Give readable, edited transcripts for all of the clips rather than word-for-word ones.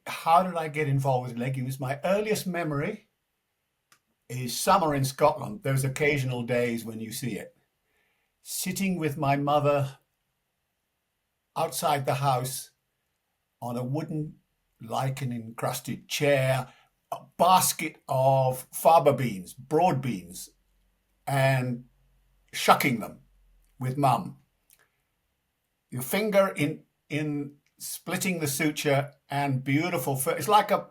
how did I get involved with legumes? My earliest memory is summer in Scotland. Those occasional days when you see it. Sitting with my mother outside the house on a wooden lichen encrusted chair, a basket of faba beans, broad beans, and shucking them with mum. Your finger in splitting the suture and beautiful. It's like a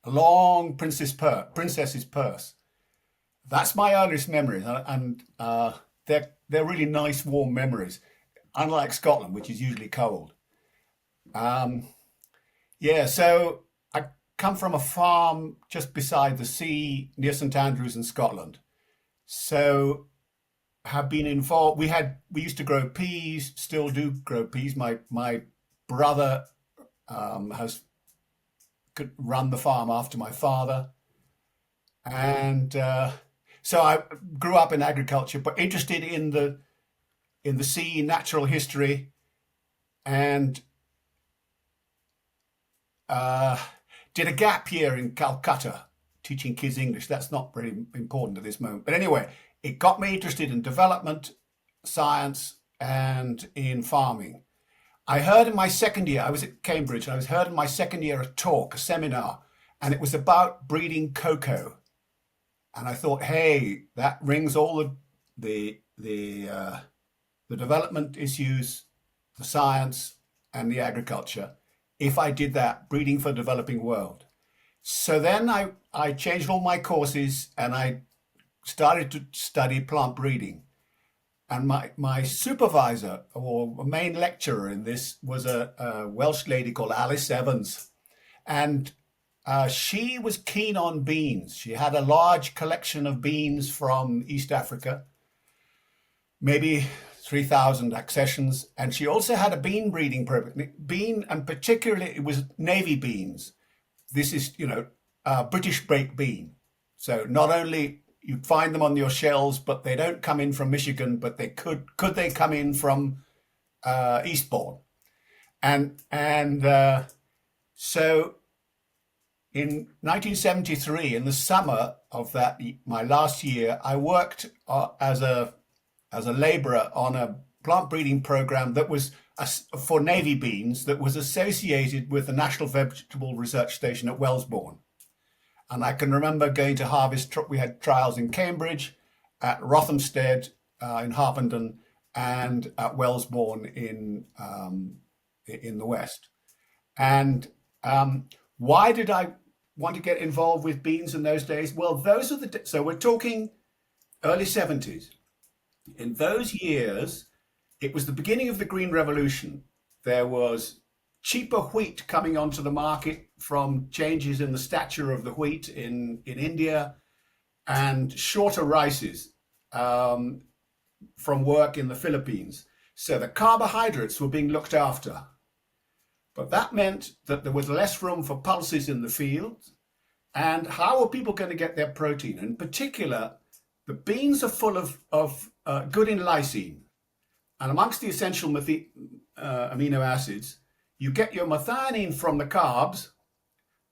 long princess's purse. That's my earliest memories, and they're really nice, warm memories. Unlike Scotland, which is usually cold. Um, yeah, so I come from a farm just beside the sea near St Andrews in Scotland. So have been involved. We used to grow peas, still do grow peas. My brother has could run the farm after my father, and so I grew up in agriculture, but interested in the sea, natural history, and uh, did a gap year in Calcutta teaching kids English. That's not very important at this moment, but anyway, it got me interested in development science and in farming. I heard in my second year, I was at Cambridge, and I was heard in my second year a talk, a seminar, and it was about breeding cocoa. And I thought, hey, that rings all the development issues, the science, and the agriculture. If I did that, breeding for the developing world. So then I changed all my courses and I started to study plant breeding. And my supervisor or main lecturer in this was a Welsh lady called Alice Evans. And she was keen on beans. She had a large collection of beans from East Africa, maybe 3,000 accessions. And she also had a bean breeding program. Bean, and particularly it was navy beans. This is, British baked bean. So not only you find them on your shelves, but they don't come in from Michigan, but they could they come in from Eastbourne? And so in 1973, in the summer of that my last year, I worked as a labourer on a plant breeding program that was for navy beans that was associated with the National Vegetable Research Station at Wellesbourne. And I can remember going to harvest. We had trials in Cambridge, at Rothamsted in Harpenden, and at Wellesbourne in the west. And why did I want to get involved with beans in those days? Well, those are so we're talking early 70s. In those years, it was the beginning of the Green Revolution. There was cheaper wheat coming onto the market from changes in the stature of the wheat in India, and shorter rices from work in the Philippines. So the carbohydrates were being looked after. But that meant that there was less room for pulses in the field. And how are people going to get their protein? In particular, the beans are full of good in lysine. And amongst the essential amino acids, you get your methionine from the carbs,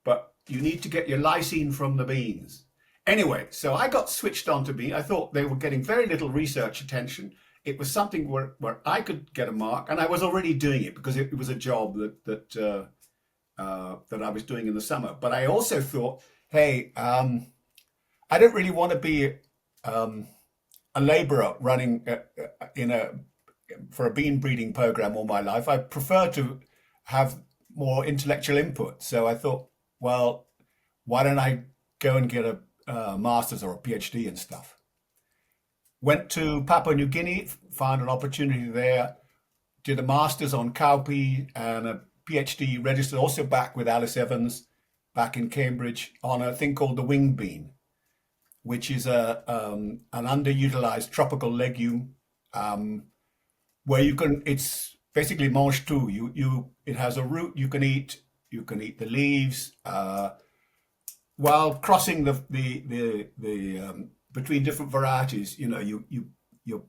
but you need to get your lysine from the beans. Anyway, so I got switched on to beans. I thought they were getting very little research attention. It was something where I could get a mark, and I was already doing it because it was a job that I was doing in the summer. But I also thought, hey, I don't really want to be a labourer running for a bean breeding program all my life. I prefer to have more intellectual input. So I thought, well, why don't I go and get a master's or a PhD and stuff? Went to Papua New Guinea, found an opportunity there, did a master's on cowpea and a PhD registered also back with Alice Evans back in Cambridge on a thing called the winged bean, which is an underutilized tropical legume where it's basically mange tout. It has a root you can eat. You can eat the leaves while crossing the between different varieties. You're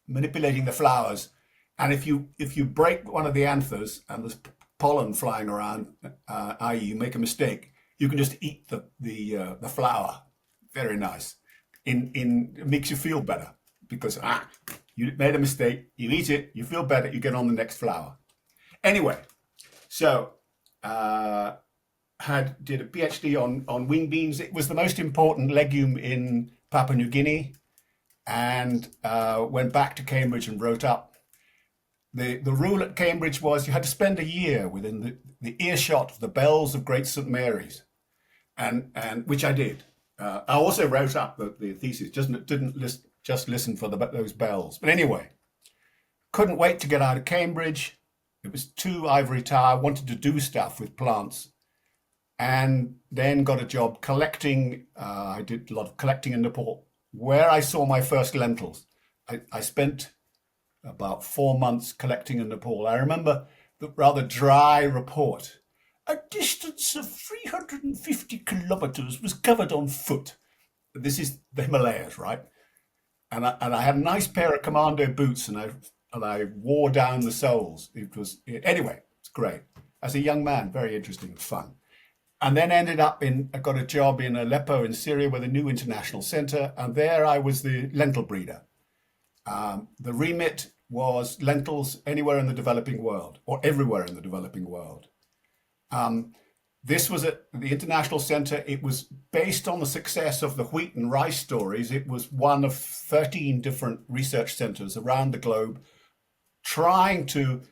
manipulating the flowers, and if you break one of the anthers and there's pollen flying around, i.e., you make a mistake, you can just eat the flour. Very nice. It makes you feel better because you made a mistake, you eat it, you feel better, you get on the next flour. Anyway, so did a PhD on wing beans. It was the most important legume in Papua New Guinea, and went back to Cambridge and wrote up. The rule at Cambridge was you had to spend a year within the earshot of the bells of Great St Mary's, and which I did. I also wrote up the thesis, didn't just listen for those bells. But anyway, couldn't wait to get out of Cambridge. It was too ivory tower, wanted to do stuff with plants, and then got a job collecting. I did a lot of collecting in Nepal, where I saw my first lentils. I spent about 4 months collecting in Nepal. I remember the rather dry report. A distance of 350 kilometers was covered on foot. This is the Himalayas, right? And I had a nice pair of commando boots, and I wore down the soles. Anyway, it's great. As a young man, very interesting, fun. And then I got a job in Aleppo in Syria with a new international center, and there I was the lentil breeder. The remit was lentils anywhere in the developing world, or everywhere in the developing world. This was at the International Center. It was based on the success of the wheat and rice stories. It was one of 13 different research centers around the globe trying to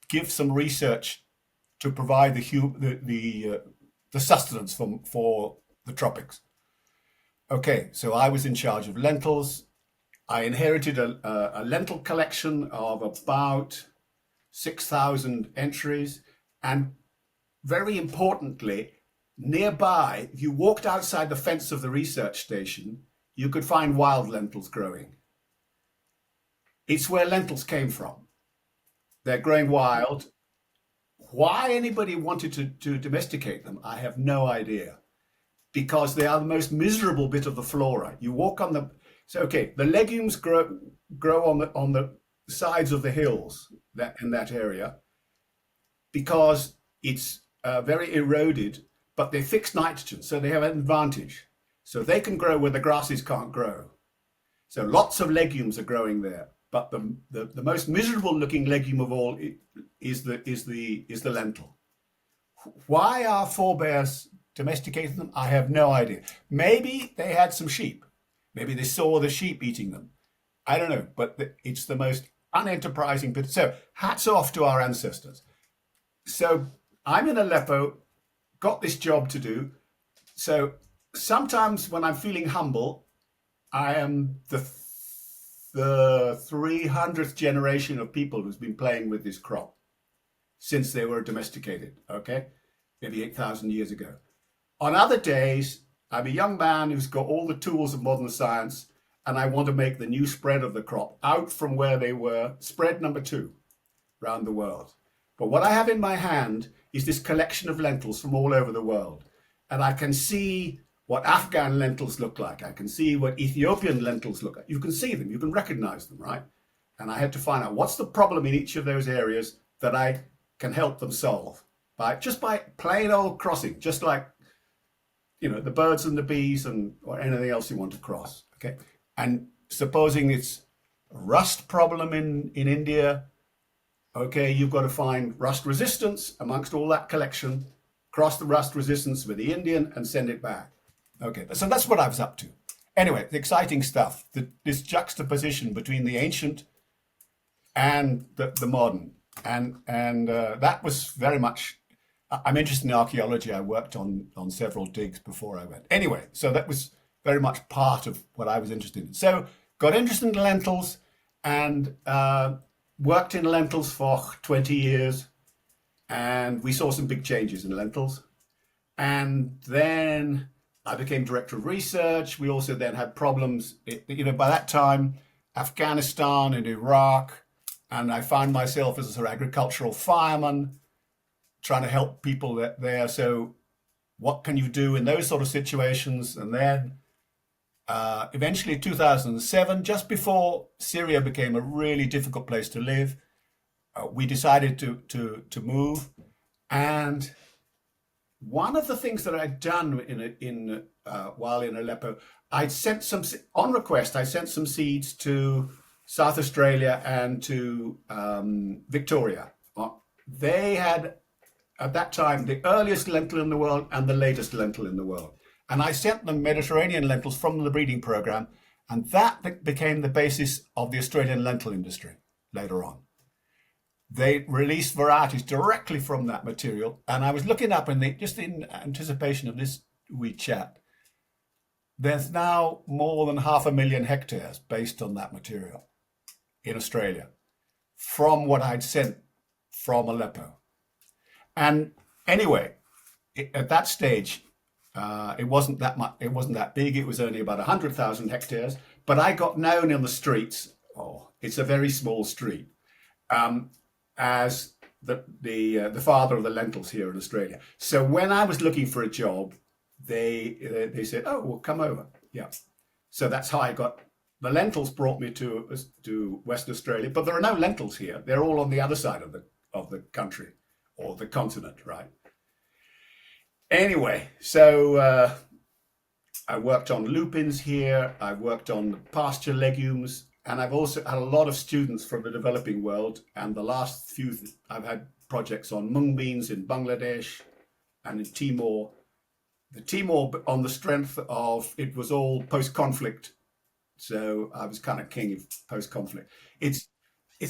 give some research to provide the sustenance for the tropics. Okay, so I was in charge of lentils. I inherited a lentil collection of about 6,000 entries, and very importantly, nearby, if you walked outside the fence of the research station, you could find wild lentils growing. It's where lentils came from. They're growing wild. Why anybody wanted to domesticate them, I have no idea. Because they are the most miserable bit of the flora. You walk on the... So, okay, the legumes grow on the sides of the hills in that area because it's very eroded, but they fix nitrogen, so they have an advantage. So they can grow where the grasses can't grow. So lots of legumes are growing there, but the most miserable looking legume of all is the lentil. Why our forebears domesticated them, I have no idea. Maybe they had some sheep. Maybe they saw the sheep eating them. I don't know, but it's the most unenterprising bit. So hats off to our ancestors. So I'm in Aleppo, got this job to do. So sometimes when I'm feeling humble, I am the 300th generation of people who's been playing with this crop since they were domesticated, okay? Maybe 8,000 years ago. On other days, I'm a young man who's got all the tools of modern science, and I want to make the new spread of the crop out from where they were, spread number 2 around the world. But what I have in my hand is this collection of lentils from all over the world. And I can see what Afghan lentils look like. I can see what Ethiopian lentils look like. You can see them, you can recognize them, right? And I had to find out what's the problem in each of those areas that I can help them solve just by plain old crossing, just like, you know, the birds and the bees or anything else you want to cross, okay? And supposing it's a rust problem in India, okay, you've got to find rust resistance amongst all that collection, cross the rust resistance with the Indian and send it back. Okay, so that's what I was up to. Anyway, the exciting stuff, this juxtaposition between the ancient and the modern. And that was very much, I'm interested in archaeology. I worked on several digs before I went. Anyway, so that was very much part of what I was interested in. So got interested in lentils and worked in lentils for 20 years. And we saw some big changes in lentils. And then I became director of research. We also then had problems, by that time, Afghanistan and Iraq. And I found myself as an agricultural fireman trying to help people there. So what can you do in those sort of situations? And then eventually 2007, just before Syria became a really difficult place to live, we decided to move, and one of the things that I'd done while in Aleppo, I'd sent some on request. I sent some seeds to South Australia and to Victoria. They had at that time the earliest lentil in the world and the latest lentil in the world, and I sent them Mediterranean lentils from the breeding program, and that became the basis of the Australian lentil industry later on. They released varieties directly from that material. And I was looking up, and just in anticipation of this wee chat, there's now more than 500,000 hectares based on that material in Australia from what I'd sent from Aleppo. And anyway, at that stage, it wasn't that much. It wasn't that big. It was only about 100,000 hectares. But I got known in the streets. Oh, it's a very small street. As the father of the lentils here in Australia. So when I was looking for a job, they said, "Oh, well, come over." Yeah. So that's how I got the lentils. Brought me to Western Australia, but there are no lentils here. They're all on the other side of the country or the continent, right? Anyway, so I worked on lupins here. I worked on pasture legumes. And I've also had a lot of students from the developing world. And the last few, I've had projects on mung beans in Bangladesh and in Timor. The Timor on the strength of, it was all post-conflict. So I was kind of king of post-conflict. It's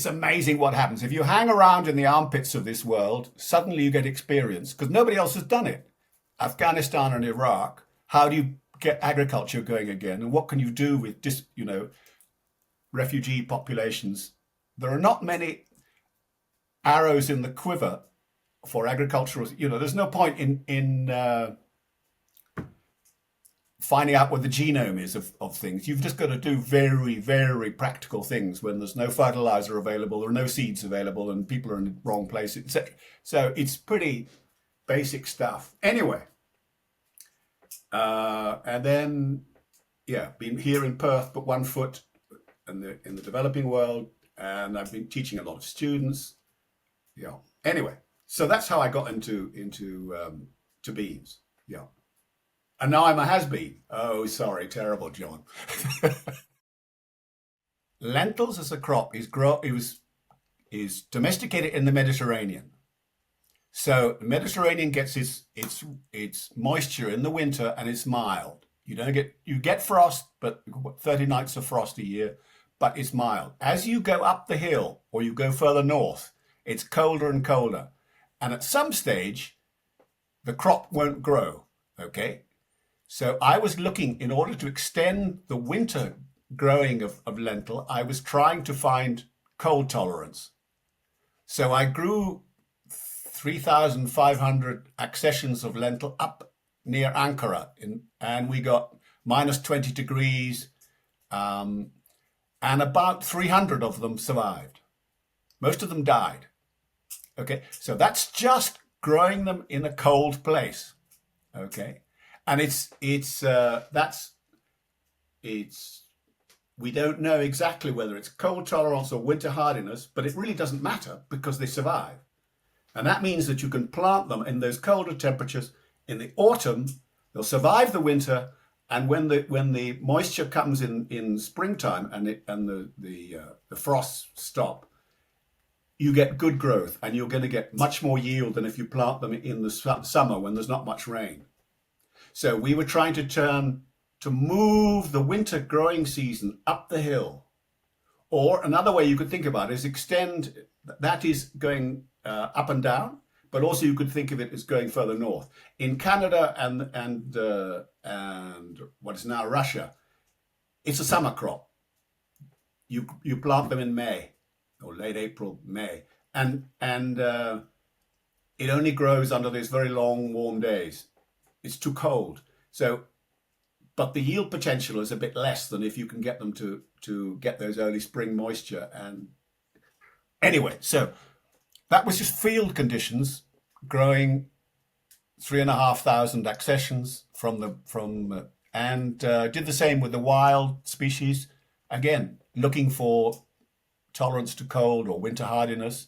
amazing what happens. If you hang around in the armpits of this world, suddenly you get experience because nobody else has done it. Afghanistan and Iraq, how do you get agriculture going again? And what can you do with this, refugee populations? There are not many arrows in the quiver for agricultural. There's no point in finding out what the genome is of things. You've just got to do very, very practical things when there's no fertilizer available, there are no seeds available, and people are in the wrong place, etc. So it's pretty basic stuff. Anyway, and then been here in Perth, but 1 foot in the developing world, and I've been teaching a lot of students. Anyway, so that's how I got into to beans. And now I'm a has-been. Oh, sorry, terrible, John. Lentils as a crop is domesticated in the Mediterranean. So the Mediterranean gets its moisture in the winter, and it's mild. You get frost, but 30 nights of frost a year. But it's mild. As you go up the hill or you go further north, it's colder and colder. And at some stage, the crop won't grow, okay? So I was looking, in order to extend the winter growing of lentil, I was trying to find cold tolerance. So I grew 3,500 accessions of lentil up near Ankara, and we got minus 20 degrees, and about 300 of them survived. Most of them died. Okay, so that's just growing them in a cold place. Okay, and we don't know exactly whether it's cold tolerance or winter hardiness, but it really doesn't matter because they survive. And that means that you can plant them in those colder temperatures in the autumn. They'll survive the winter. And when the moisture comes in springtime and the frosts stop, you get good growth, and you're going to get much more yield than if you plant them in the summer when there's not much rain. So we were trying to move the winter growing season up the hill. Or another way you could think about it is extend, that is going up and down, but also you could think of it as going further north. In Canada and what is now Russia, it's a summer crop. You plant them in May or late April, May, and it only grows under these very long warm days. It's too cold. So, but the yield potential is a bit less than if you can get them to get those early spring moisture. And anyway, so that was just field conditions, growing 3,500 accessions and did the same with the wild species. Again, looking for tolerance to cold or winter hardiness.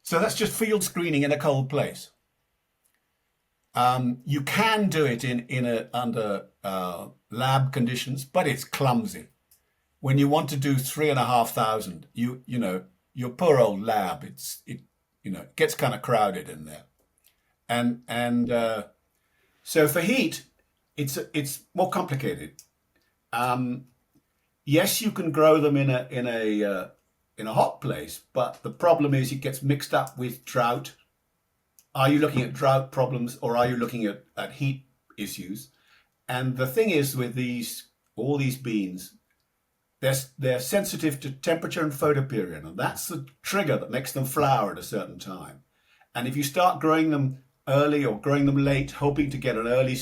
So that's just field screening in a cold place. You can do it under lab conditions, but it's clumsy. When you want to do 3,500, your poor old lab, it gets kind of crowded in there. And so for heat, it's more complicated. Um, yes, you can grow them in a hot place, but the problem is it gets mixed up with drought. Are you looking at drought problems or are you looking at heat issues? And the thing is with all these beans, they're sensitive to temperature and photoperiod, and that's the trigger that makes them flower at a certain time. And if you start growing them early or growing them late, hoping to get an early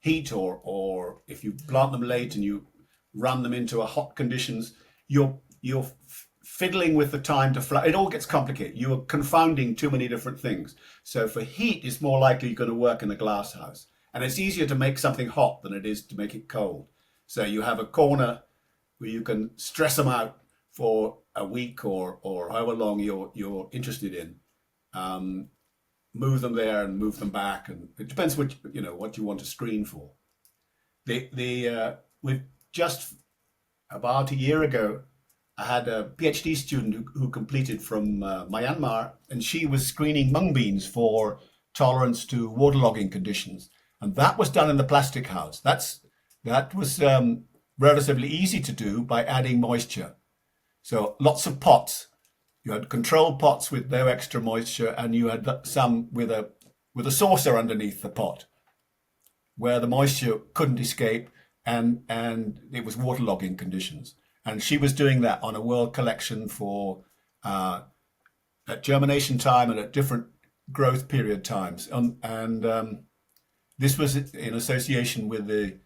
heat, or if you plant them late and you run them into a hot conditions, you're fiddling with the time to flower. It all gets complicated. You are confounding too many different things. So for heat, it's more likely you're going to work in a glass house, and it's easier to make something hot than it is to make it cold. So you have a corner where you can stress them out for a week or however long you're interested in. Move them there and move them back, and it depends what you want to screen for. We've just about a year ago, I had a PhD student who completed from Myanmar, and she was screening mung beans for tolerance to waterlogging conditions, and that was done in the plastic house. That was relatively easy to do by adding moisture. So lots of pots. You had controlled pots with no extra moisture, and you had some with a saucer underneath the pot where the moisture couldn't escape, and it was waterlogging conditions. And she was doing that on a world collection for at germination time and at different growth period times. And this was in association with the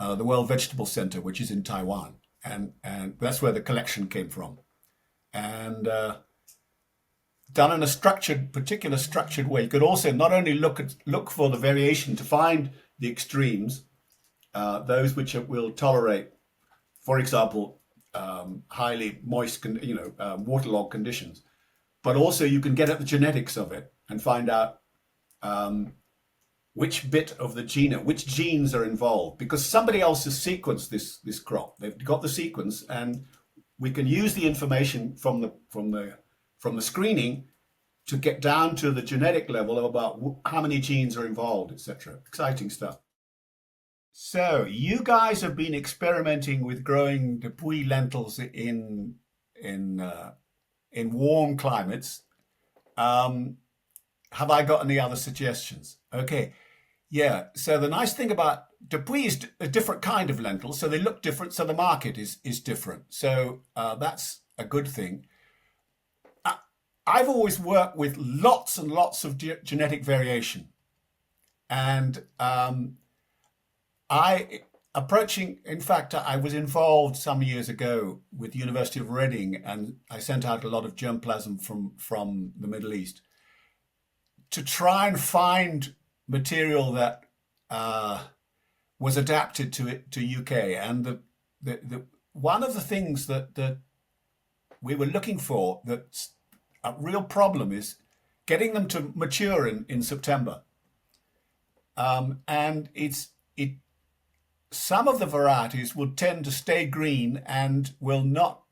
World Vegetable Center, which is in Taiwan, and that's where the collection came from. And done in a particular structured way. You could also not only look for the variation to find the extremes, those which will tolerate, for example, highly moist, waterlogged conditions, but also you can get at the genetics of it and find out which bit of the genome, which genes are involved, because somebody else has sequenced this crop. They've got the sequence, and we can use the information from the screening to get down to the genetic level of about how many genes are involved, etc. Exciting stuff. So you guys have been experimenting with growing Papua lentils in warm climates. Have I got any other suggestions? Okay, yeah. So the nice thing about Papua is a different kind of lentil, so they look different. So the market is different. So that's a good thing. I've always worked with lots and lots of genetic variation, and in fact, I was involved some years ago with the University of Reading, and I sent out a lot of germplasm from the Middle East to try and find material that was adapted to UK. And the one of the things that we were looking for, that's a real problem, is getting them to mature in September. And some of the varieties will tend to stay green and will not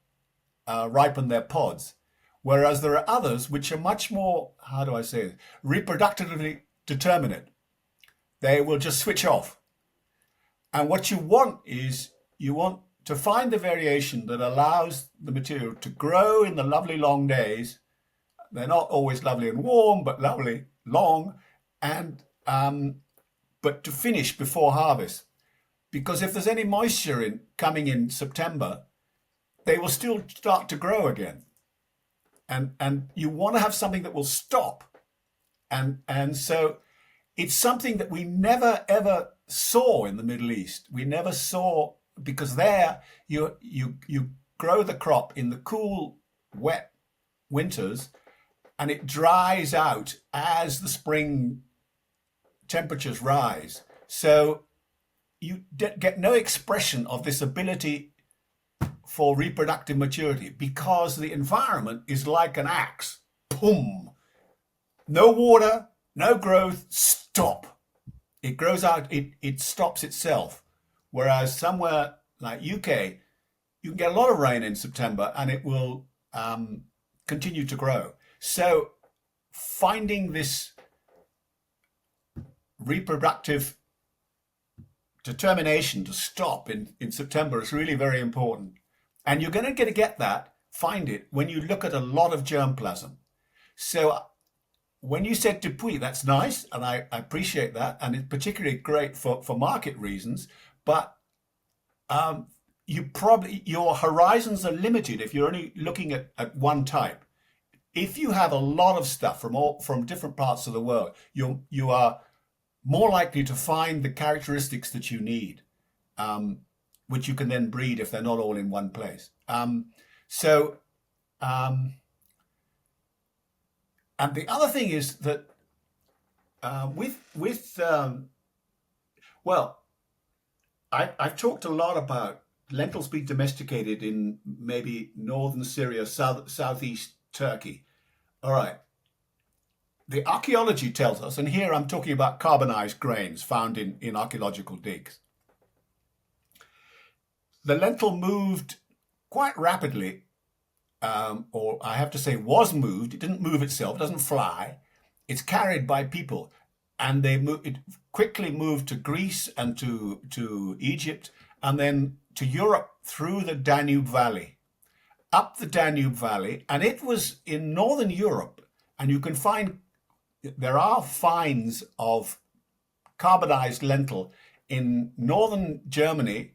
ripen their pods, whereas there are others which are much more, how do I say it, reproductively determinate. They will just switch off. And what you want is to find the variation that allows the material to grow in the lovely long days. They're not always lovely and warm, but lovely long, and but to finish before harvest. Because if there's any moisture coming in September, they will still start to grow again. And you want to have something that will stop. And so it's something that we never ever saw in the Middle East. We never saw, because there you grow the crop in the cool, wet winters, and it dries out as the spring temperatures rise. So you get no expression of this ability for reproductive maturity, because the environment is like an axe. boom, no water, no growth, stop. It grows out, it stops itself. Whereas somewhere like UK, you can get a lot of rain in September and it will continue to grow. So finding this reproductive determination to stop in September is really very important. And you're going to get that, find it, when you look at a lot of germplasm. So when you said Dupuis, that's nice, and I appreciate that, and it's particularly great for market reasons, but your horizons are limited if you're only looking at one type. If you have a lot of stuff from different parts of the world, you are more likely to find the characteristics that you need, which you can then breed if they're not all in one place. And the other thing is that I've talked a lot about lentils being domesticated in maybe northern Syria, southeast Turkey. All right. The archaeology tells us, and here I'm talking about carbonized grains found in archaeological digs. The lentil moved quite rapidly, or I have to say was moved. It didn't move itself, it doesn't fly. It's carried by people, and it quickly moved to Greece and to Egypt, and then to Europe through the Danube Valley, up the Danube Valley, and it was in northern Europe, and there are finds of carbonized lentil in northern Germany,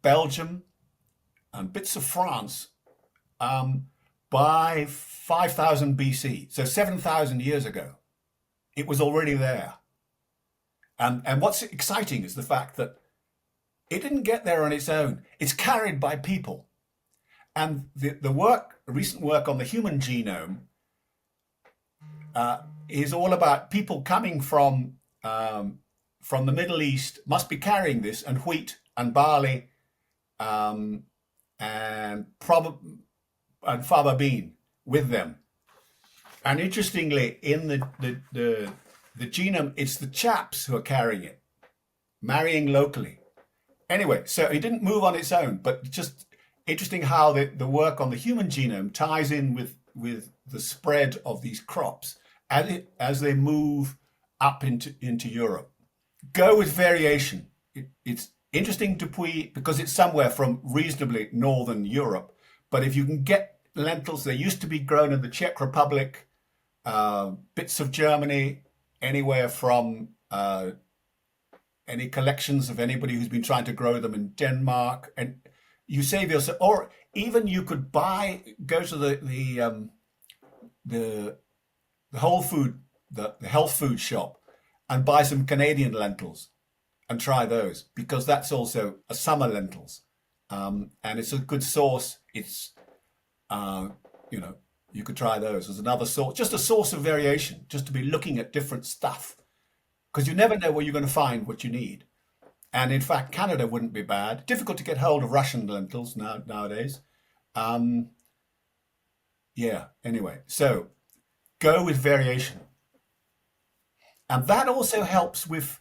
Belgium, and bits of France by 5000 BC, so 7,000 years ago. It was already there. And what's exciting is the fact that it didn't get there on its own. It's carried by people. And the recent work on the human genome is all about people coming from the Middle East must be carrying this, and wheat and barley and fava bean with them. And interestingly, in the genome, it's the chaps who are carrying it, marrying locally. Anyway, so it didn't move on its own, but just interesting how the work on the human genome ties in with the spread of these crops as they move up into Europe. Go with variation. It's interesting Dupuis because it's somewhere from reasonably northern Europe, but if you can get lentils, they used to be grown in the Czech Republic, bits of Germany, anywhere from any collections of anybody who's been trying to grow them in Denmark, and you save yourself, or even you could go to the health food shop and buy some Canadian lentils and try those, because that's also a summer lentils, and it's a good source. It's you could try those as another source, just a source of variation, just to be looking at different stuff, because you never know where you're going to find what you need. And in fact, Canada wouldn't be bad. Difficult to get hold of Russian lentils nowadays. Anyway, so go with variation. And that also helps with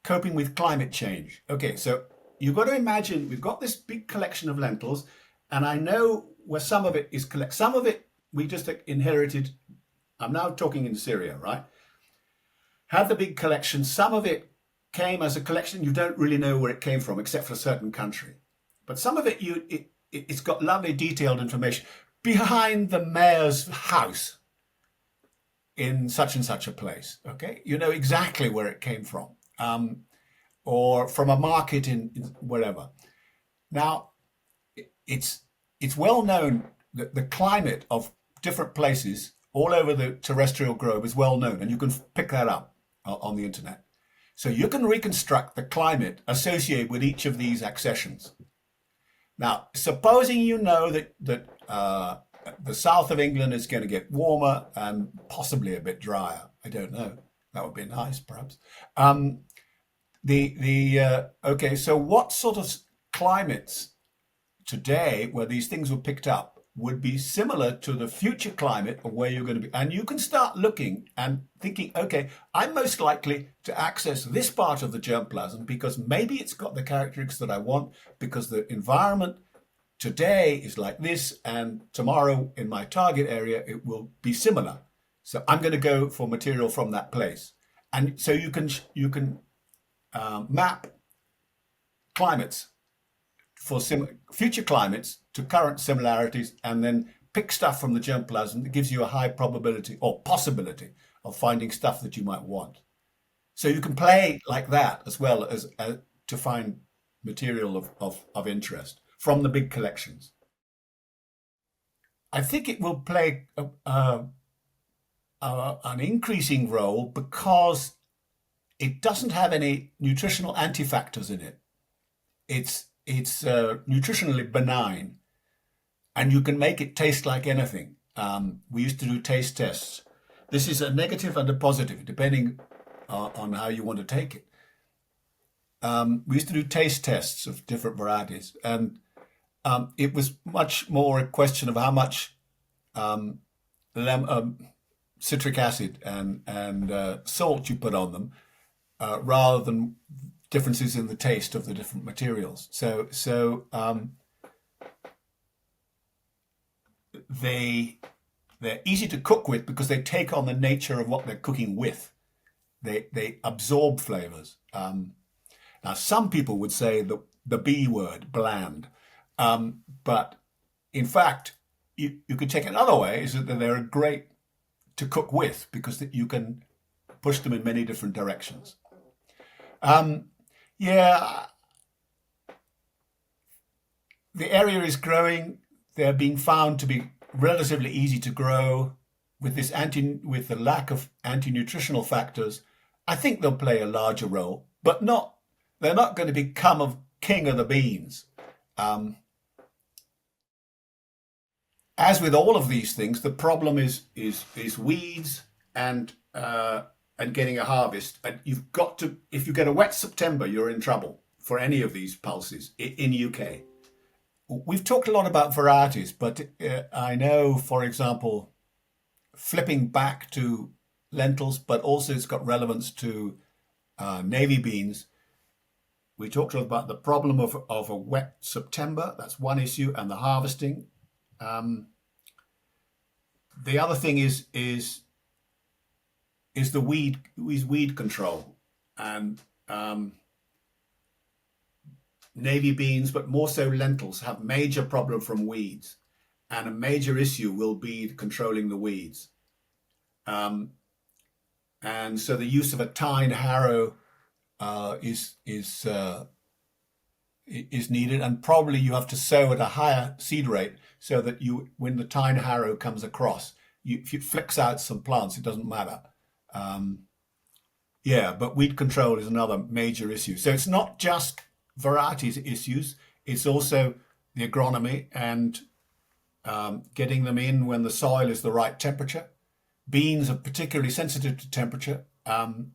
coping with climate change. Okay, so you've got to imagine we've got this big collection of lentils, and I know where some of it is some of it we just inherited. I'm now talking in Syria, right? Had the big collection. Some of it came as a collection. You don't really know where it came from, except for a certain country. But some of it, it's got lovely detailed information. Behind the mayor's house in such and such a place, okay? You know exactly where it came from. Or from a market in wherever. Now, it's well known that the climate of different places all over the terrestrial globe is well known, and you can pick that up on the internet. So you can reconstruct the climate associated with each of these accessions. Now, supposing you know that the south of England is going to get warmer and possibly a bit drier. I don't know. That would be nice, perhaps. Okay, so what sort of climates today where these things were picked up would be similar to the future climate of where you're going to be. And you can start looking and thinking, okay, I'm most likely to access this part of the germplasm because maybe it's got the characteristics that I want, because the environment today is like this, and tomorrow in my target area, it will be similar. So I'm going to go for material from that place. And so you can map climates for future climates to current similarities, and then pick stuff from the germplasm that gives you a high probability or possibility of finding stuff that you might want. So you can play like that as well as to find material of interest from the big collections. I think it will play an increasing role because it doesn't have any nutritional antifactors in it. It's nutritionally benign, and you can make it taste like anything. We used to do taste tests. This is a negative and a positive, depending on how you want to take it. We used to do taste tests of different varieties, and it was much more a question of how much citric acid and salt you put on them, rather than differences in the taste of the different materials. So they're easy to cook with because they take on the nature of what they're cooking with. They absorb flavors. Now, some people would say the B word, bland, but in fact, you could take it another way, is that they're great to cook with because you can push them in many different directions. Yeah, the area is growing. They're being found to be relatively easy to grow with with the lack of anti-nutritional factors. I think they'll play a larger role, but they're not going to become a king of the beans. As with all of these things, the problem is weeds and getting a harvest. And you've got to, if you get a wet September, you're in trouble for any of these pulses in UK. We've talked a lot about varieties, but I know, for example, flipping back to lentils, but also it's got relevance to navy beans. We talked about the problem of a wet September. That's one issue, and the harvesting. The other thing is the weed control, and navy beans, but more so lentils, have major problem from weeds, and a major issue will be controlling the weeds. And so the use of a tine harrow is needed, and probably you have to sow at a higher seed rate so that when the tine harrow comes across, if it flicks out some plants, it doesn't matter. But weed control is another major issue. So it's not just varieties issues, it's also the agronomy and getting them in when the soil is the right temperature. Beans are particularly sensitive to temperature, and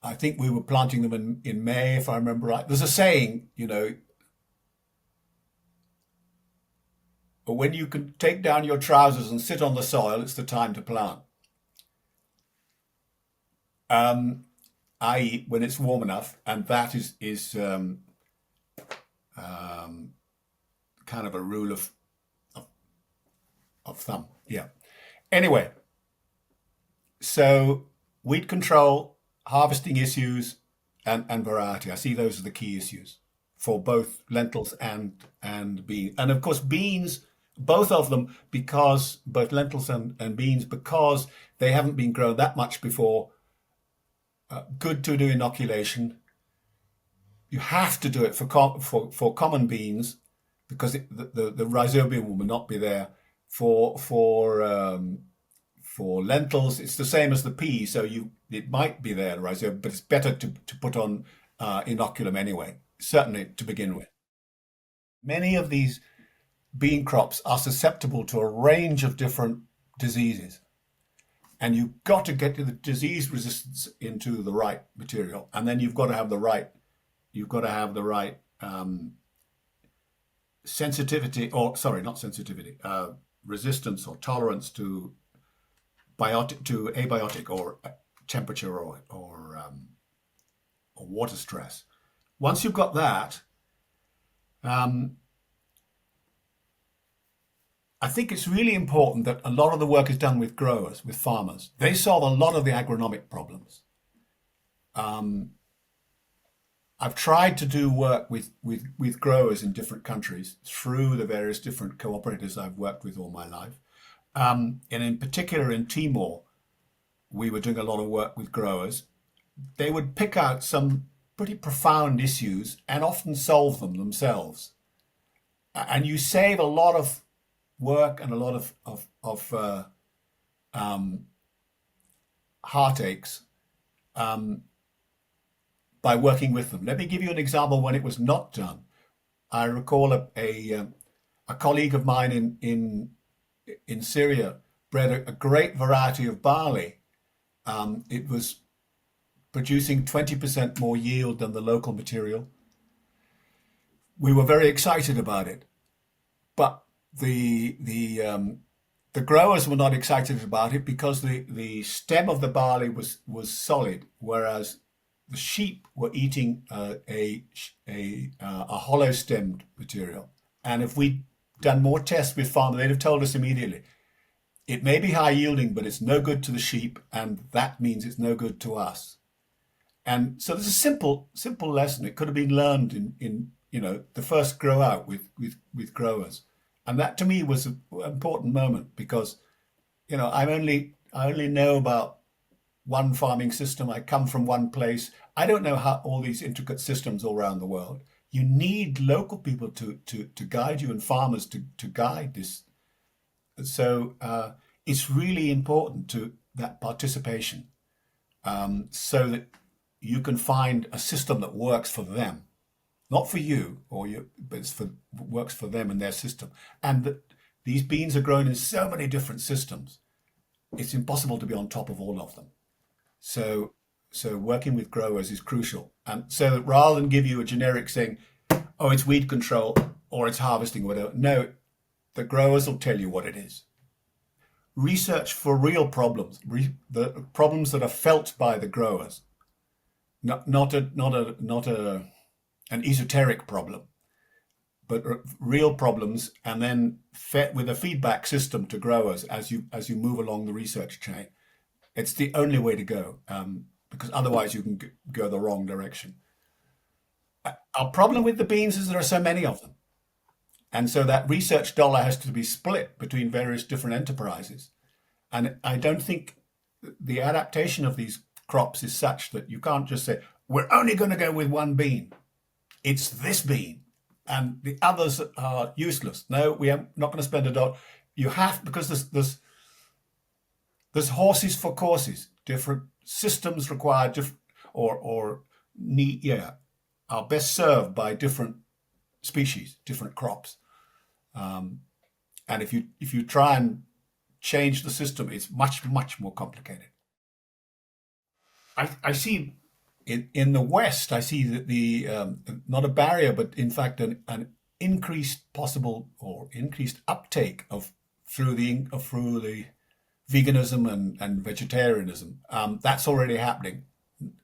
I think we were planting them in May, if I remember right. There's a saying, when you can take down your trousers and sit on the soil, it's the time to plant. I.e., when it's warm enough, and that is kind of a rule of thumb. Yeah. Anyway, so weed control, harvesting issues, and variety. I see those are the key issues for both lentils and beans. And of course, beans, both of them, because both lentils and beans, because they haven't been grown that much before, good to do inoculation. You have to do it for common beans because the rhizobium will not be there. For lentils, it's the same as the pea, so it might be there, rhizobium, but it's better to put on inoculum anyway, certainly to begin with. Many of these bean crops are susceptible to a range of different diseases, and you've got to get the disease resistance into the right material, and then you've got to have the right sensitivity, or sorry, not sensitivity, resistance or tolerance to abiotic or temperature or water stress. Once you've got that, um, I think it's really important that a lot of the work is done with growers, with farmers. They solve a lot of the agronomic problems. Um, I've tried to do work with growers in different countries through the various different cooperatives I've worked with all my life. And in particular in Timor, we were doing a lot of work with growers. They would pick out some pretty profound issues and often solve them themselves. And you save a lot of work and a lot of um, heartaches um, by working with them. Let me give you an example when it was not done. I recall a colleague of mine in Syria bred a great variety of barley. It was producing 20% more yield than the local material. We were very excited about it, but the growers were not excited about it because the stem of the barley was solid, whereas the sheep were eating a hollow stemmed material. And if we'd done more tests with farmers, they'd have told us immediately it may be high yielding, but it's no good to the sheep, and that means it's no good to us. And so there's a simple lesson. It could have been learned in the first grow out with growers. And that to me was an important moment because, I only know about one farming system. I come from one place. I don't know how all these intricate systems all around the world. You need local people to guide you and farmers to guide this. So it's really important to that participation so that you can find a system that works for them, not for you but works for them and their system. And that these beans are grown in so many different systems. It's impossible to be on top of all of them. So working with growers is crucial. And so that rather than give you a generic saying, oh, it's weed control or it's harvesting or whatever, no, the growers will tell you what it is. Research for real problems, the problems that are felt by the growers, not an esoteric problem, but real problems, and then with a feedback system to growers as you move along the research chain. It's the only way to go, because otherwise you can go the wrong direction. Our problem with the beans is there are so many of them. And so that research dollar has to be split between various different enterprises. And I don't think the adaptation of these crops is such that you can't just say, we're only going to go with one bean. It's this bean. And the others are useless. No, we are not going to spend a dollar. You have, because there's horses for courses. Different systems require are best served by different species, different crops. And if you try and change the system, it's much more complicated. I see in the West, I see that the not a barrier, but in fact an increased possible or increased uptake through the veganism and vegetarianism. That's already happening.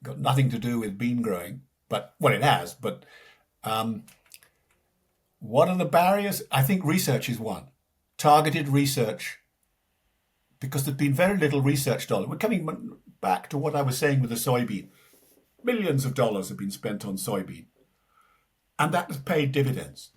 Got nothing to do with bean growing, but it has. But what are the barriers? I think research is one. Targeted research, because there's been very little research dollar. We're coming back to what I was saying with the soybean. Millions of dollars have been spent on soybean, and that has paid dividends.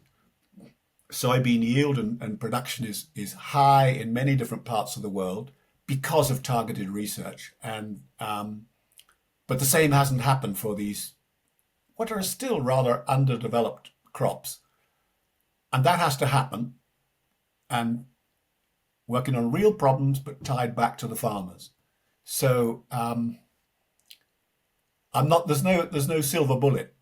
Soybean yield and production is high in many different parts of the world because of targeted research. And but the same hasn't happened for these, what are still rather underdeveloped crops. And that has to happen, and working on real problems, but tied back to the farmers. So there's no silver bullet,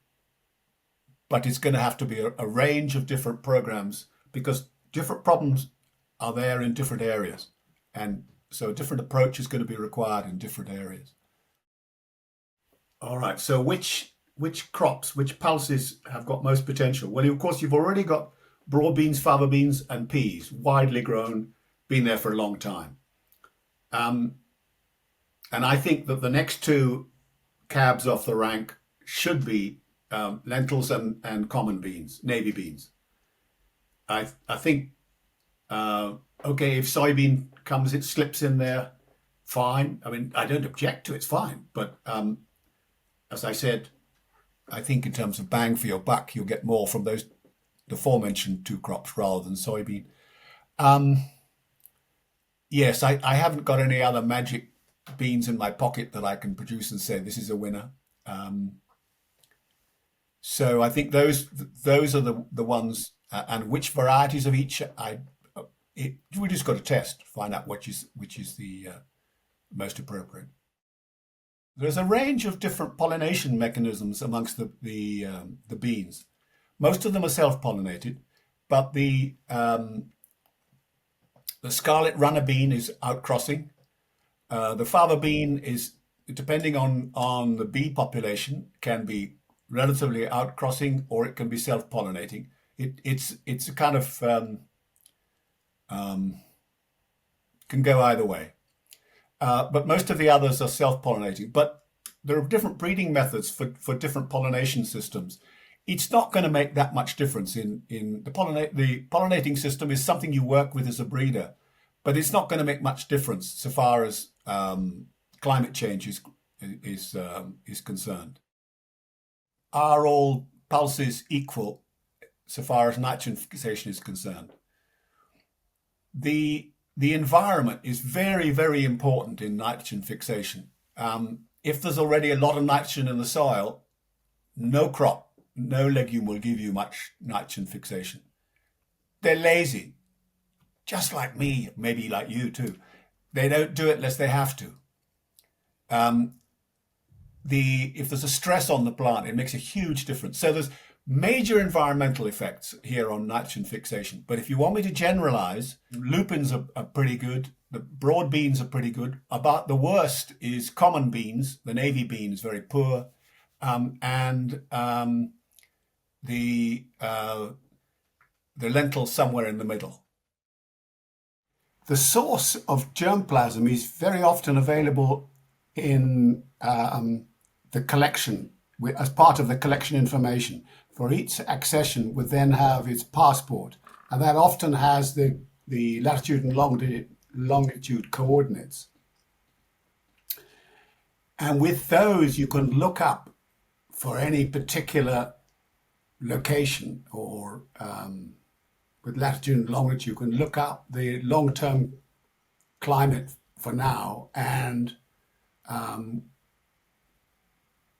but it's going to have to be a range of different programs because different problems are there in different areas. And so a different approach is going to be required in different areas. All right. So which crops, which pulses have got most potential? Well, of course, you've already got broad beans, fava beans, and peas, widely grown, been there for a long time. Um, and I think that the next two cabs off the rank should be lentils and common beans, navy beans. I think okay, if soybean comes, it slips in there, fine. I mean, I don't object to it, it's fine. But as I said, I think in terms of bang for your buck, you'll get more from the aforementioned two crops rather than soybean. Um, yes, I haven't got any other magic beans in my pocket that I can produce and say this is a winner. Um, so I think those are the ones, and which varieties of each we just got to test, find out which is the most appropriate. There's a range of different pollination mechanisms amongst the beans. Most of them are self-pollinated, but the scarlet runner bean is outcrossing. The fava bean is, depending on the bee population, can be relatively outcrossing or it can be self-pollinating. It's a kind of um, can go either way. But most of the others are self-pollinating. But there are different breeding methods for different pollination systems. It's not going to make that much difference in the pollinating system is something you work with as a breeder, but it's not going to make much difference so far as climate change is concerned. Are all pulses equal so far as nitrogen fixation is concerned? The environment is very, very important in nitrogen fixation. If there's already a lot of nitrogen in the soil, no crop, no legume will give you much nitrogen fixation. They're lazy, just like me, maybe like you too. They don't do it unless they have to. Um, if there's a stress on the plant, it makes a huge difference. So there's major environmental effects here on nitrogen fixation. But if you want me to generalize, lupins are pretty good. The broad beans are pretty good. About the worst is common beans. The navy bean is very poor. And the lentils somewhere in the middle. The source of germplasm is very often available in the collection, as part of the collection information. For each accession would then have its passport, and that often has the latitude and longitude coordinates. And with those, you can look up for any particular location, or with latitude and longitude, you can look up the long-term climate for now, and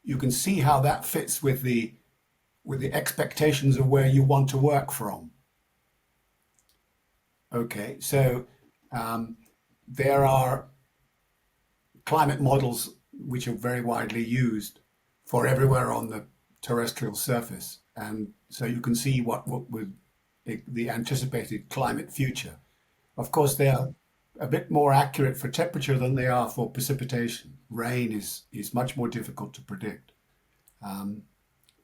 you can see how that fits with the expectations of where you want to work from. Okay, so there are climate models which are very widely used for everywhere on the terrestrial surface, and so you can see what would the anticipated climate future. Of course, they are a bit more accurate for temperature than they are for precipitation. Rain is much more difficult to predict.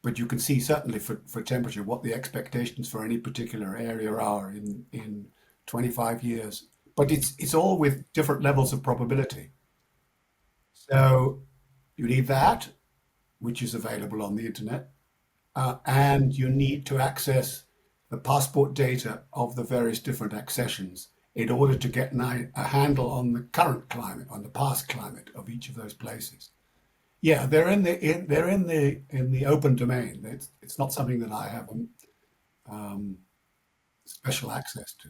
But you can see certainly for temperature what the expectations for any particular area are in 25 years. But it's all with different levels of probability. So you need that, which is available on the internet, and you need to access the passport data of the various different accessions in order to get a handle on the current climate, on the past climate of each of those places. Yeah, they're in the open domain. It's not something that I have special access to.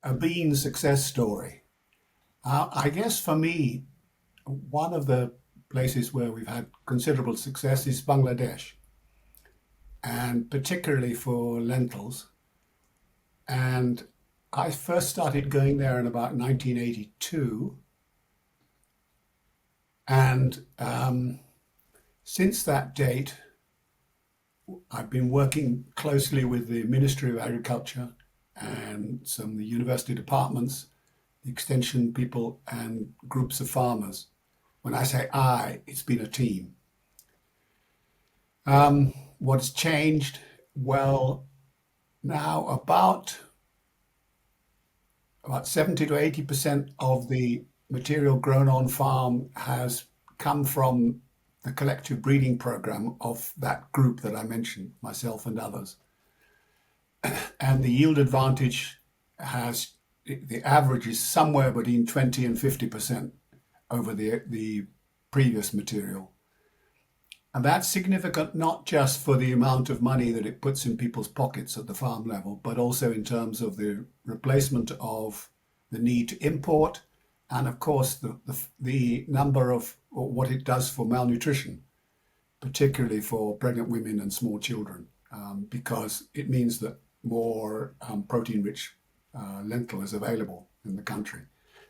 A bean success story. I guess for me, one of the places where we've had considerable success is Bangladesh, and particularly for lentils. And I first started going there in about 1982. And since that date, I've been working closely with the Ministry of Agriculture and some of the university departments, the extension people, and groups of farmers. When I say it's been a team. What has changed? Well, Now, about 70 to 80% of the material grown on farm has come from the collective breeding program of that group that I mentioned, myself and others. And the yield advantage has the average is somewhere between 20 and 50% over the previous material. And that's significant not just for the amount of money that it puts in people's pockets at the farm level, but also in terms of the replacement of the need to import, and of course the number of or what it does for malnutrition, particularly for pregnant women and small children, because it means that more protein-rich lentil is available in the country.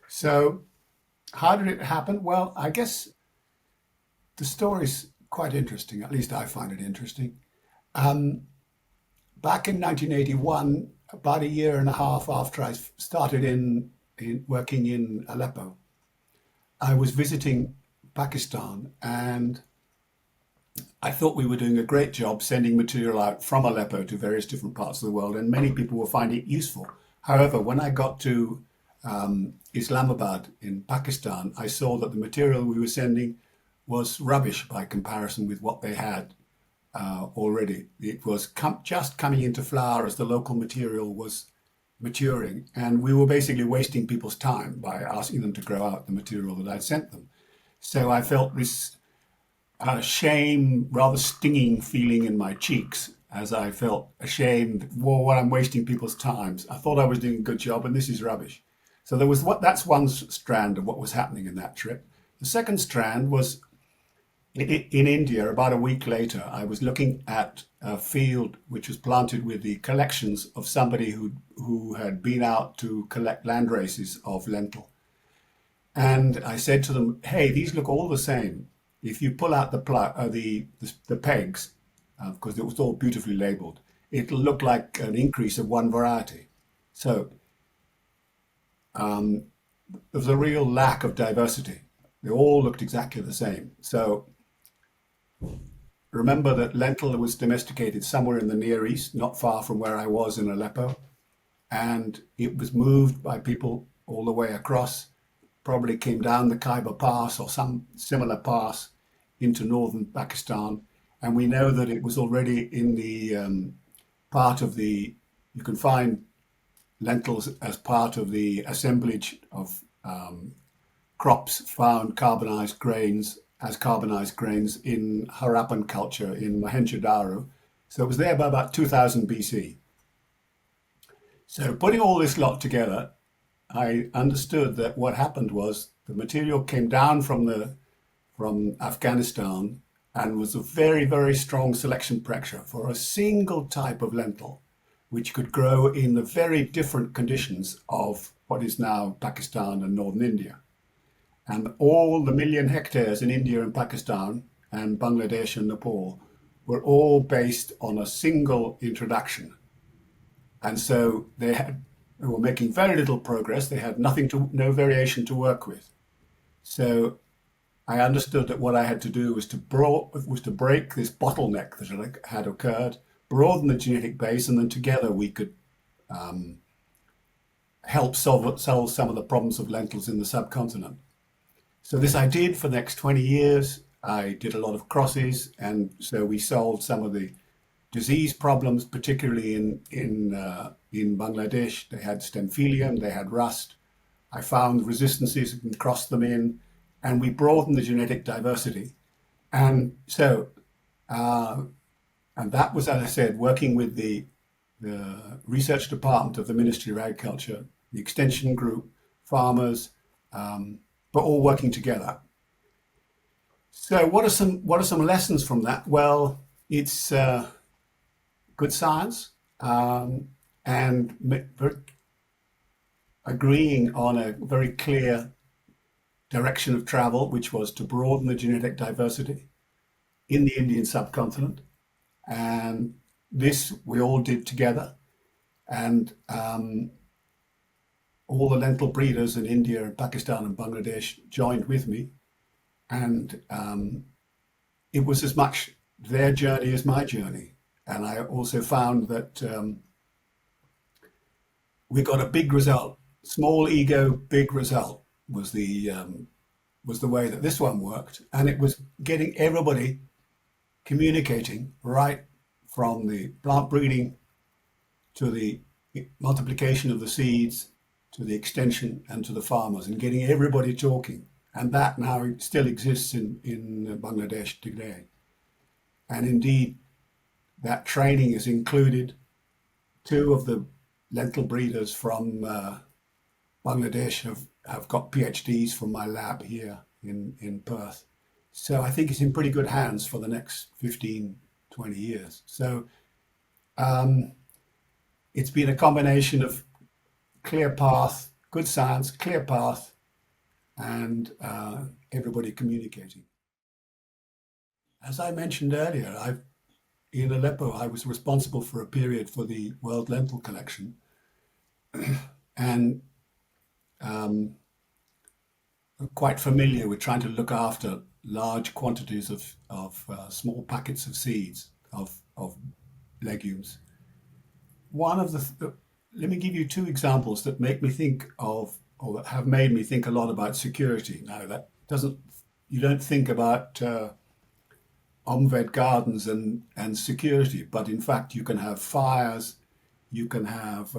So how did it happen? Well, I guess the story's quite interesting. At least I find it interesting. Um, Back in 1981, about a year and a half after I started in working in Aleppo, I was visiting Pakistan, and I thought we were doing a great job sending material out from Aleppo to various different parts of the world, and many people were finding it useful. However, when I got to Islamabad in Pakistan, I saw that the material we were sending was rubbish by comparison with what they had already. It was just coming into flower as the local material was maturing, and we were basically wasting people's time by asking them to grow out the material that I'd sent them. So I felt this shame, rather stinging feeling in my cheeks as I felt ashamed. Well, what I'm wasting people's times. I thought I was doing a good job, and this is rubbish. So there was that's one strand of what was happening in that trip. The second strand was in India. About a week later, I was looking at a field which was planted with the collections of somebody who had been out to collect land races of lentil. And I said to them, "Hey, these look all the same. If you pull out the pegs, because it was all beautifully labeled, it'll look like an increase of one variety." So um, there was a real lack of diversity. They all looked exactly the same. So remember that lentil was domesticated somewhere in the Near East, not far from where I was in Aleppo, and it was moved by people all the way across, probably came down the Khyber Pass or some similar pass into northern Pakistan. And we know that it was already in the part of the, you can find lentils as part of the assemblage of crops found carbonized grains as carbonized grains in Harappan culture in Mohenjo-Daro. So it was there by about 2000 BC. So putting all this lot together, I understood that what happened was the material came down from Afghanistan and was a very, very strong selection pressure for a single type of lentil, which could grow in the very different conditions of what is now Pakistan and northern India. And all the million hectares in India and Pakistan and Bangladesh and Nepal were all based on a single introduction. And so they were making very little progress. They had no variation to work with. So I understood that what I had to do was to break this bottleneck that had occurred, broaden the genetic base, and then together we could help solve some of the problems of lentils in the subcontinent. So this I did for the next 20 years. I did a lot of crosses, and so we solved some of the disease problems, particularly in Bangladesh. They had stemphelium, they had rust. I found resistances and crossed them in, and we broadened the genetic diversity. And so, and that was, as I said, working with the research department of the Ministry of Agriculture, the extension group, farmers, but all working together. So what are some lessons from that? Well, it's good science, and agreeing on a very clear direction of travel, which was to broaden the genetic diversity in the Indian subcontinent. And this we all did together. And all the lentil breeders in India and Pakistan and Bangladesh joined with me. And it was as much their journey as my journey. And I also found that we got a big result. Small ego, big result was the way that this one worked, and it was getting everybody communicating right from the plant breeding to the multiplication of the seeds to the extension and to the farmers, and getting everybody talking. And that now still exists in Bangladesh today. And indeed, that training has included two of the lentil breeders from Bangladesh have got PhDs from my lab here in Perth. So I think it's in pretty good hands for the next 15, 20 years. So it's been a combination of clear path, good science, clear path, and everybody communicating. As I mentioned earlier, in Aleppo, I was responsible for a period for the World Lentil Collection, and quite familiar with trying to look after large quantities of small packets of seeds of legumes. One of let me give you two examples that make me think of, or that have made me think a lot about security. Now, that doesn't, you don't think about Omved gardens and security, but in fact, you can have fires, you can have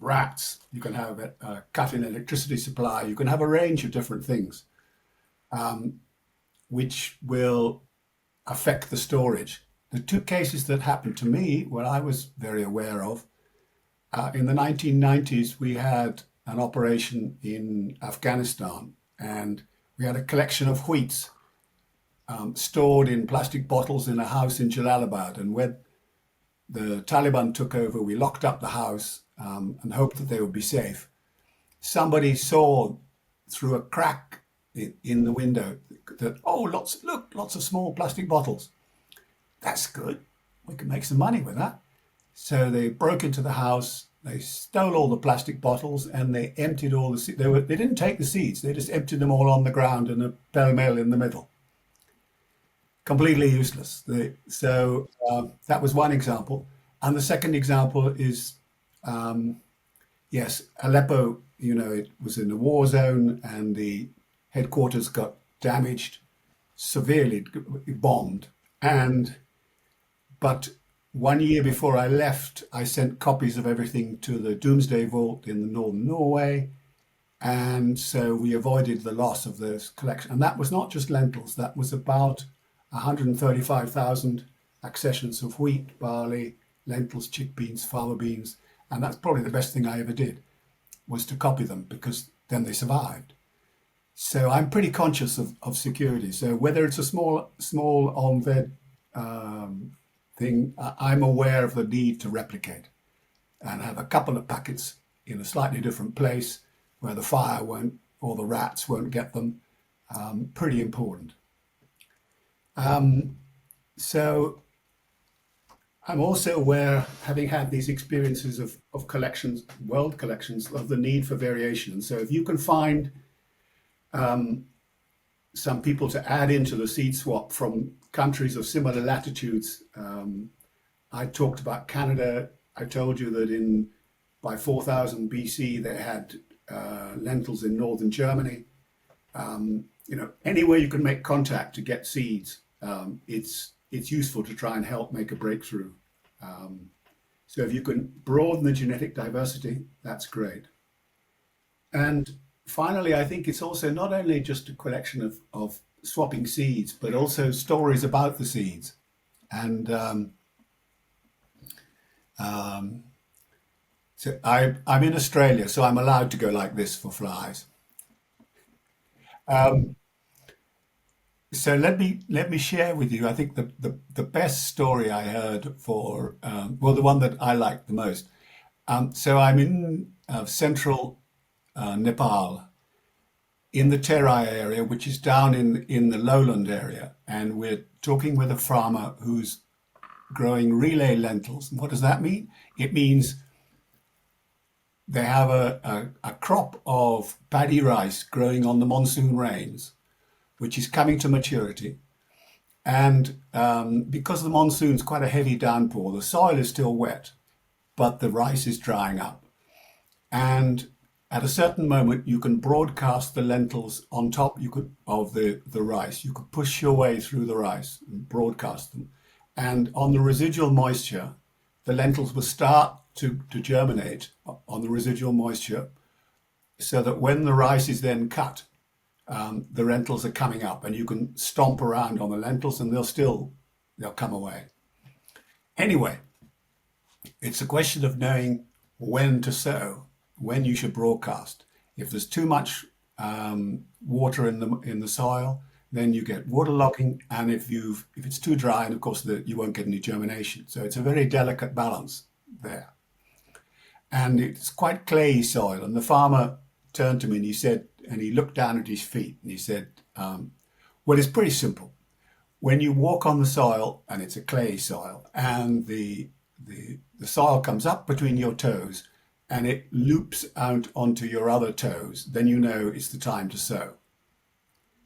rats, you can have a cut in electricity supply, you can have a range of different things which will affect the storage. The two cases that happened to me, what I was very aware of, in the 1990s, we had an operation in Afghanistan, and we had a collection of wheats stored in plastic bottles in a house in Jalalabad. And when the Taliban took over, we locked up the house and hoped that they would be safe. Somebody saw through a crack in the window that, oh, lots of small plastic bottles. That's good. We can make some money with that. So they broke into the house, they stole all the plastic bottles, and they emptied all the seeds. They didn't take the seeds, they just emptied them all on the ground in a pell-mell in the middle. Completely useless. That was one example. And the second example is, yes, Aleppo, it was in a war zone, and the headquarters got damaged, severely bombed. But 1 year before I left, I sent copies of everything to the Doomsday Vault in the northern Norway. And so we avoided the loss of those collections. And that was not just lentils, that was about 135,000 accessions of wheat, barley, lentils, chickpeas, fava beans. And that's probably the best thing I ever did, was to copy them, because then they survived. So I'm pretty conscious of security. So whether it's a small Omved thing, I'm aware of the need to replicate and have a couple of packets in a slightly different place where the fire won't, or the rats won't get them. Pretty important. So I'm also aware, having had these experiences of collections, world collections, of the need for variation. So if you can find some people to add into the seed swap from countries of similar latitudes. I talked about Canada. I told you that by 4000 BC they had lentils in northern Germany. Anywhere you can make contact to get seeds, it's useful to try and help make a breakthrough. So if you can broaden the genetic diversity, that's great. And finally, I think it's also not only just a collection of swapping seeds, but also stories about the seeds. And so I'm in Australia, so I'm allowed to go like this for flies. So let me share with you, I think the best story I heard for, the one that I liked the most. So I'm in central Nepal, in the Terai area, which is down in the lowland area, and we're talking with a farmer who's growing relay lentils. And what does that mean? It means they have a crop of paddy rice growing on the monsoon rains, which is coming to maturity. And because the monsoon's quite a heavy downpour, the soil is still wet, but the rice is drying up. And at a certain moment, you can broadcast the lentils on top of the rice. You could push your way through the rice and broadcast them. And on the residual moisture, the lentils will start to germinate on the residual moisture so that when the rice is then cut, the lentils are coming up and you can stomp around on the lentils and they'll come away. Anyway, it's a question of knowing when to sow, when you should broadcast. If there's too much water in the soil, then you get waterlogging, and if it's too dry, and of course you won't get any germination. So it's a very delicate balance there, and it's quite clayey soil. And the farmer turned to me and he looked down at his feet and he said, "Well, it's pretty simple. When you walk on the soil and it's a clay soil, and the soil comes up between your toes and it loops out onto your other toes, then you know it's the time to sow.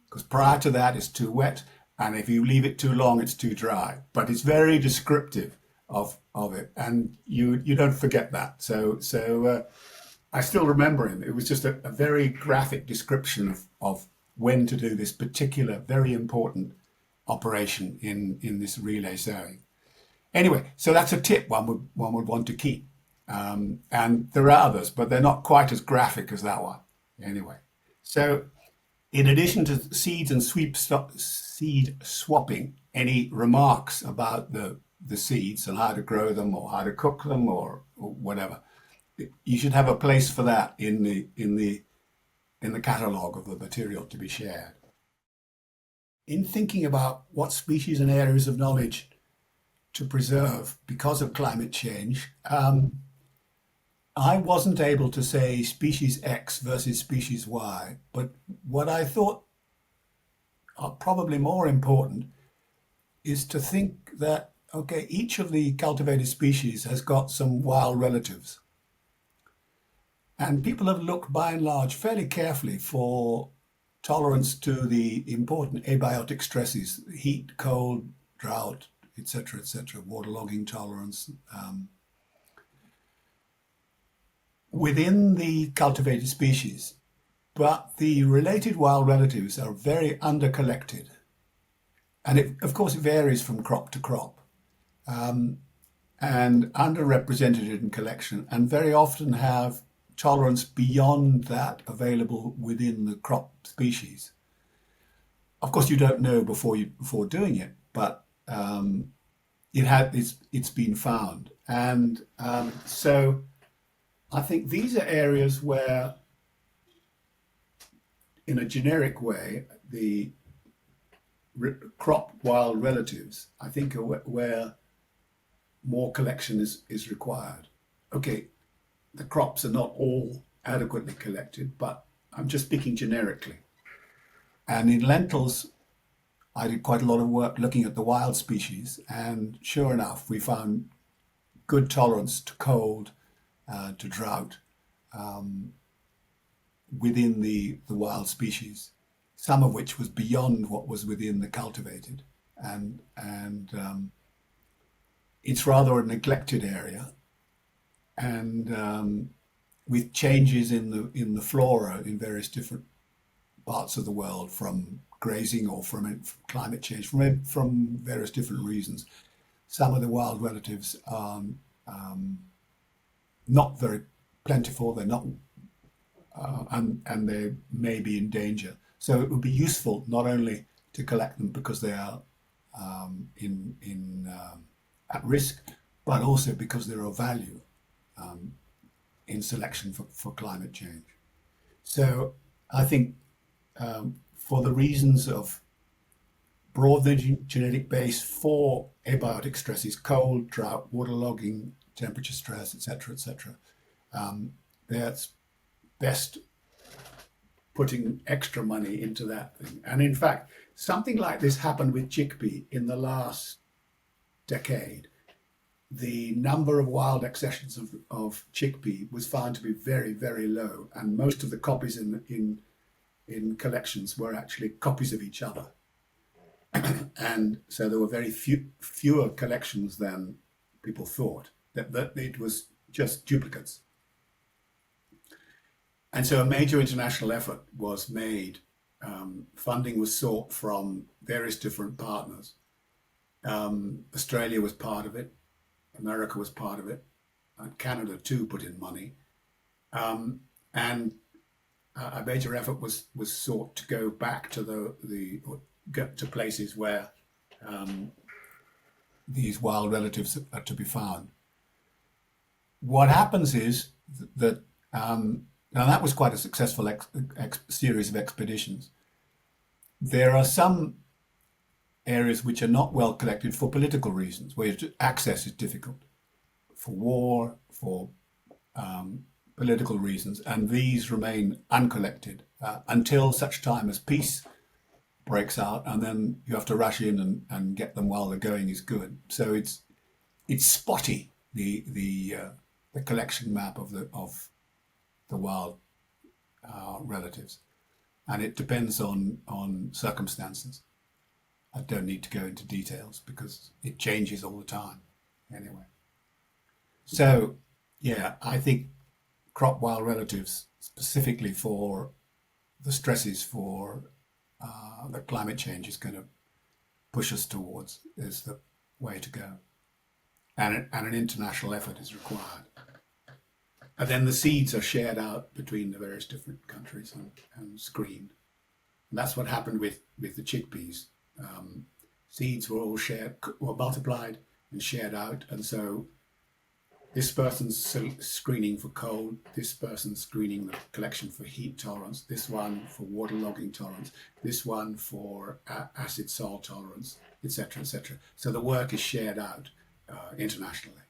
Because prior to that, it's too wet, and if you leave it too long, it's too dry." But it's very descriptive of it, and you don't forget that. So I still remember him. It was just a very graphic description of when to do this particular, very important operation in this relay sowing. Anyway, so that's a tip one would want to keep. And there are others, but they're not quite as graphic as that one. Anyway, so in addition to seeds and seed swapping, any remarks about the seeds and how to grow them or how to cook them or whatever, you should have a place for that in the catalogue of the material to be shared. In thinking about what species and areas of knowledge to preserve because of climate change, I wasn't able to say species X versus species Y, but what I thought are probably more important is to think that, okay, each of the cultivated species has got some wild relatives. And people have looked by and large fairly carefully for tolerance to the important abiotic stresses, heat, cold, drought, etc., waterlogging tolerance, within the cultivated species. But the related wild relatives are very under-collected. And of course, it varies from crop to crop, and underrepresented in collection, and very often have tolerance beyond that available within the crop species. Of course, you don't know before doing it, but it's been found, and so I think these are areas where, in a generic way, the crop wild relatives, I think, are where more collection is required. Okay, the crops are not all adequately collected, but I'm just speaking generically. And in lentils, I did quite a lot of work looking at the wild species, and sure enough, we found good tolerance to cold, to drought, within the wild species, some of which was beyond what was within the cultivated, and it's rather a neglected area, and with changes in the flora in various different parts of the world, from grazing or from climate change, from various different reasons, some of the wild relatives are not very plentiful. They're not, and they may be in danger. So it would be useful not only to collect them because they are at risk, but also because they're of value in selection for climate change. So I think for the reasons of broad genetic base for abiotic stresses, cold, drought, waterlogging, temperature stress, etc., that's best putting extra money into that thing. And in fact, something like this happened with chickpea in the last decade. The number of wild accessions of chickpea was found to be very, very low, and most of the copies in collections were actually copies of each other. And so there were very fewer collections than people thought, that it was just duplicates. And so a major international effort was made. Funding was sought from various different partners. Australia was part of it. America was part of it. And Canada too put in money. And a major effort was sought to go back to get to places where these wild relatives are to be found. What happens is that now that was quite a successful series of expeditions. There are some areas which are not well collected for political reasons, where access is difficult, for war, for political reasons, and these remain uncollected until such time as peace breaks out, and then you have to rush in and get them while the going is good. So it's spotty, the collection map of the wild relatives, and it depends on circumstances. I don't need to go into details because it changes all the time. Anyway, so yeah, I think crop wild relatives, specifically for the stresses for that climate change is going to push us towards, is the way to go. And an international effort is required. And then the seeds are shared out between the various different countries and screened. And that's what happened with the chickpeas. Seeds were all shared, were multiplied and shared out. And so this person's screening for cold, this person's screening the collection for heat tolerance, this one for waterlogging tolerance, this one for acid soil tolerance, etc., etc. So the work is shared out internationally.